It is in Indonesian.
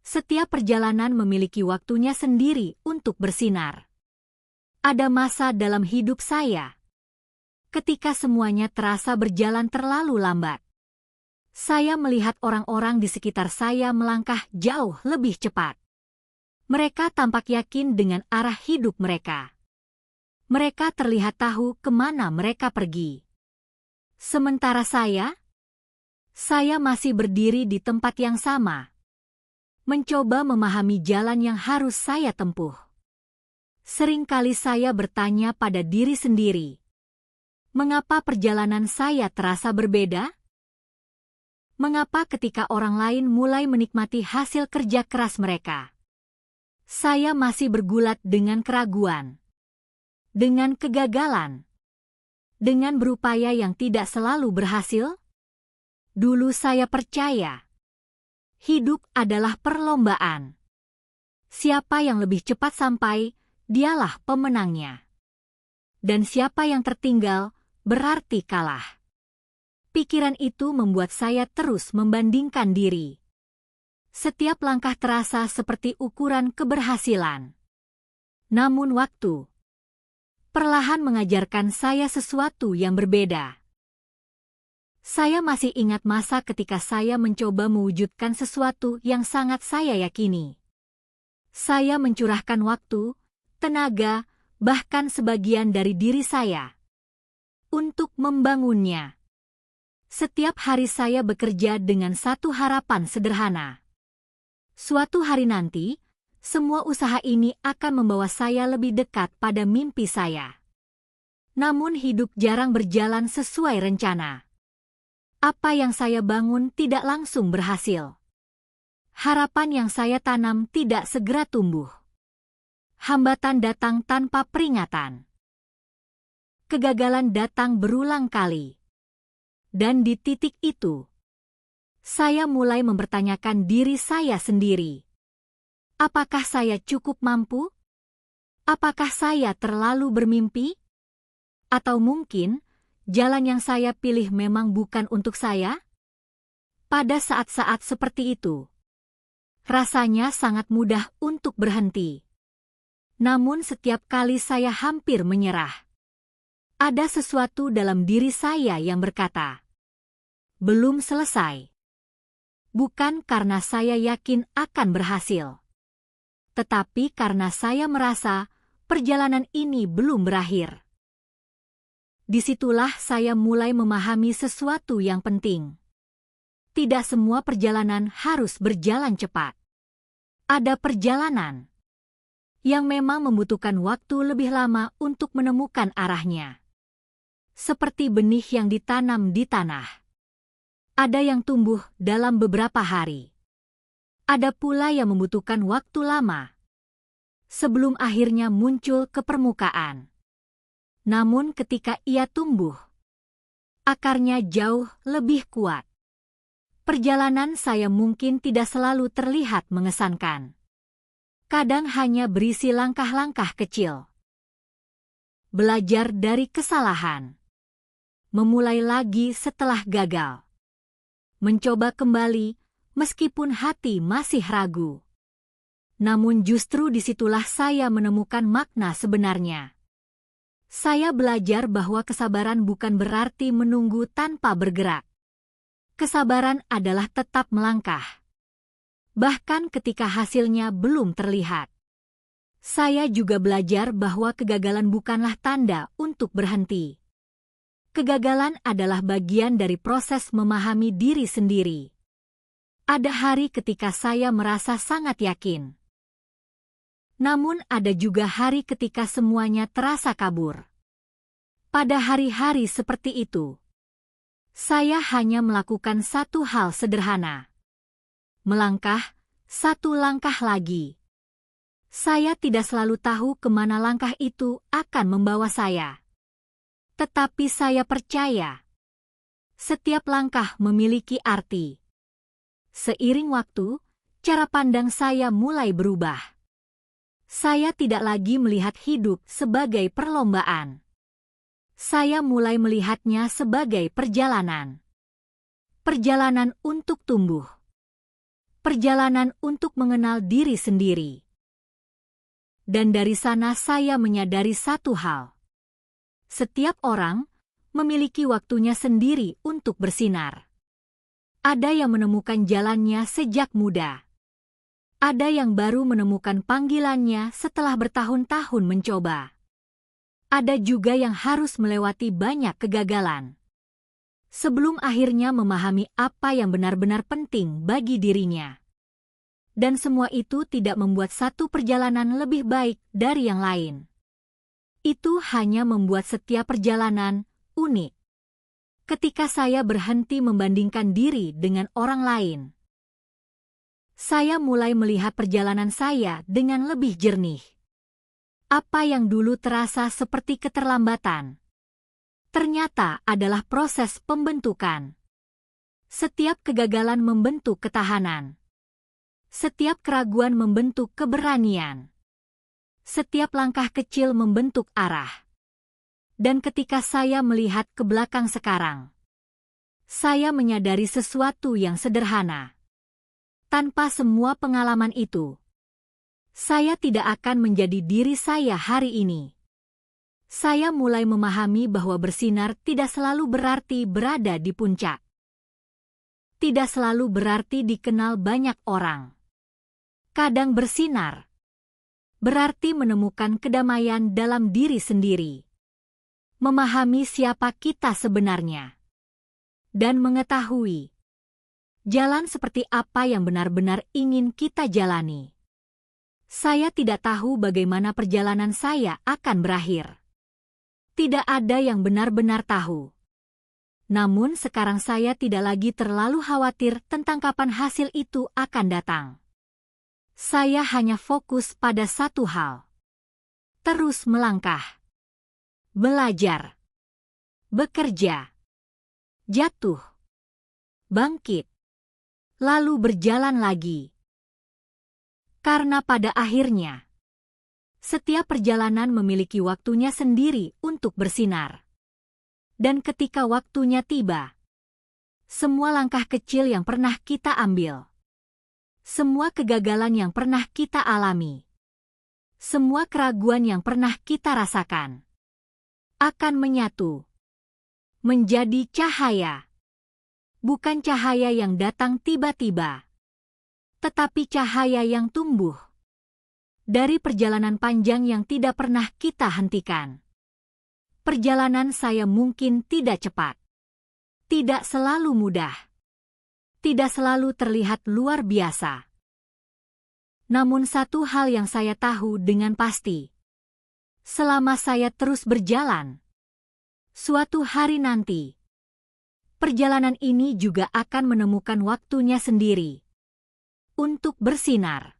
Setiap perjalanan memiliki waktunya sendiri untuk bersinar. Ada masa dalam hidup saya ketika semuanya terasa berjalan terlalu lambat. Saya melihat orang-orang di sekitar saya melangkah jauh lebih cepat. Mereka tampak yakin dengan arah hidup mereka. Mereka terlihat tahu kemana mereka pergi. Sementara saya masih berdiri di tempat yang sama, mencoba memahami jalan yang harus saya tempuh. Seringkali saya bertanya pada diri sendiri, mengapa perjalanan saya terasa berbeda? Mengapa ketika orang lain mulai menikmati hasil kerja keras mereka, saya masih bergulat dengan keraguan, dengan kegagalan, dengan berupaya yang tidak selalu berhasil? Dulu saya percaya hidup adalah perlombaan. Siapa yang lebih cepat sampai, dialah pemenangnya. Dan siapa yang tertinggal, berarti kalah. Pikiran itu membuat saya terus membandingkan diri. Setiap langkah terasa seperti ukuran keberhasilan. Namun waktu perlahan mengajarkan saya sesuatu yang berbeda. Saya masih ingat masa ketika saya mencoba mewujudkan sesuatu yang sangat saya yakini. Saya mencurahkan waktu, tenaga, bahkan sebagian dari diri saya untuk membangunnya. Setiap hari saya bekerja dengan satu harapan sederhana. Suatu hari nanti, semua usaha ini akan membawa saya lebih dekat pada mimpi saya. Namun hidup jarang berjalan sesuai rencana. Apa yang saya bangun tidak langsung berhasil. Harapan yang saya tanam tidak segera tumbuh. Hambatan datang tanpa peringatan. Kegagalan datang berulang kali. Dan di titik itu, saya mulai mempertanyakan diri saya sendiri. Apakah saya cukup mampu? Apakah saya terlalu bermimpi? Atau mungkin, jalan yang saya pilih memang bukan untuk saya? Pada saat-saat seperti itu, rasanya sangat mudah untuk berhenti. Namun setiap kali saya hampir menyerah, ada sesuatu dalam diri saya yang berkata, belum selesai. Bukan karena saya yakin akan berhasil, tetapi karena saya merasa perjalanan ini belum berakhir. Disitulah saya mulai memahami sesuatu yang penting. Tidak semua perjalanan harus berjalan cepat. Ada perjalanan yang memang membutuhkan waktu lebih lama untuk menemukan arahnya. Seperti benih yang ditanam di tanah. Ada yang tumbuh dalam beberapa hari. Ada pula yang membutuhkan waktu lama sebelum akhirnya muncul ke permukaan. Namun ketika ia tumbuh, akarnya jauh lebih kuat. Perjalanan saya mungkin tidak selalu terlihat mengesankan. Kadang hanya berisi langkah-langkah kecil. Belajar dari kesalahan. Memulai lagi setelah gagal. Mencoba kembali meskipun hati masih ragu. Namun justru disitulah saya menemukan makna sebenarnya. Saya belajar bahwa kesabaran bukan berarti menunggu tanpa bergerak. Kesabaran adalah tetap melangkah. Bahkan ketika hasilnya belum terlihat. Saya juga belajar bahwa kegagalan bukanlah tanda untuk berhenti. Kegagalan adalah bagian dari proses memahami diri sendiri. Ada hari ketika saya merasa sangat yakin. Namun ada juga hari ketika semuanya terasa kabur. Pada hari-hari seperti itu, saya hanya melakukan satu hal sederhana. Melangkah satu langkah lagi. Saya tidak selalu tahu kemana langkah itu akan membawa saya. Tetapi saya percaya, setiap langkah memiliki arti. Seiring waktu, cara pandang saya mulai berubah. Saya tidak lagi melihat hidup sebagai perlombaan. Saya mulai melihatnya sebagai perjalanan. Perjalanan untuk tumbuh. perjalanan untuk mengenal diri sendiri. Dan dari sana saya menyadari satu hal. Setiap orang memiliki waktunya sendiri untuk bersinar. Ada yang menemukan jalannya sejak muda. Ada yang baru menemukan panggilannya setelah bertahun-tahun mencoba. Ada juga yang harus melewati banyak kegagalan sebelum akhirnya memahami apa yang benar-benar penting bagi dirinya. Dan semua itu tidak membuat satu perjalanan lebih baik dari yang lain. Itu hanya membuat setiap perjalanan unik. Ketika saya berhenti membandingkan diri dengan orang lain, saya mulai melihat perjalanan saya dengan lebih jernih. Apa yang dulu terasa seperti keterlambatan, ternyata adalah proses pembentukan. Setiap kegagalan membentuk ketahanan. Setiap keraguan membentuk keberanian. Setiap langkah kecil membentuk arah. Dan ketika saya melihat ke belakang sekarang, saya menyadari sesuatu yang sederhana. Tanpa semua pengalaman itu, saya tidak akan menjadi diri saya hari ini. Saya mulai memahami bahwa bersinar tidak selalu berarti berada di puncak. Tidak selalu berarti dikenal banyak orang. Kadang bersinar berarti menemukan kedamaian dalam diri sendiri. Memahami siapa kita sebenarnya. Dan mengetahui jalan seperti apa yang benar-benar ingin kita jalani. Saya tidak tahu bagaimana perjalanan saya akan berakhir. Tidak ada yang benar-benar tahu. Namun sekarang saya tidak lagi terlalu khawatir tentang kapan hasil itu akan datang. Saya hanya fokus pada satu hal. Terus melangkah. Belajar. Bekerja. Jatuh. Bangkit. Lalu berjalan lagi. Karena pada akhirnya, setiap perjalanan memiliki waktunya sendiri untuk bersinar. Dan ketika waktunya tiba, semua langkah kecil yang pernah kita ambil, semua kegagalan yang pernah kita alami, semua keraguan yang pernah kita rasakan, akan menyatu menjadi cahaya. Bukan cahaya yang datang tiba-tiba, tetapi cahaya yang tumbuh dari perjalanan panjang yang tidak pernah kita hentikan. Perjalanan saya mungkin tidak cepat, tidak selalu mudah, tidak selalu terlihat luar biasa. Namun satu hal yang saya tahu dengan pasti, selama saya terus berjalan, suatu hari nanti, perjalanan ini juga akan menemukan waktunya sendiri untuk bersinar.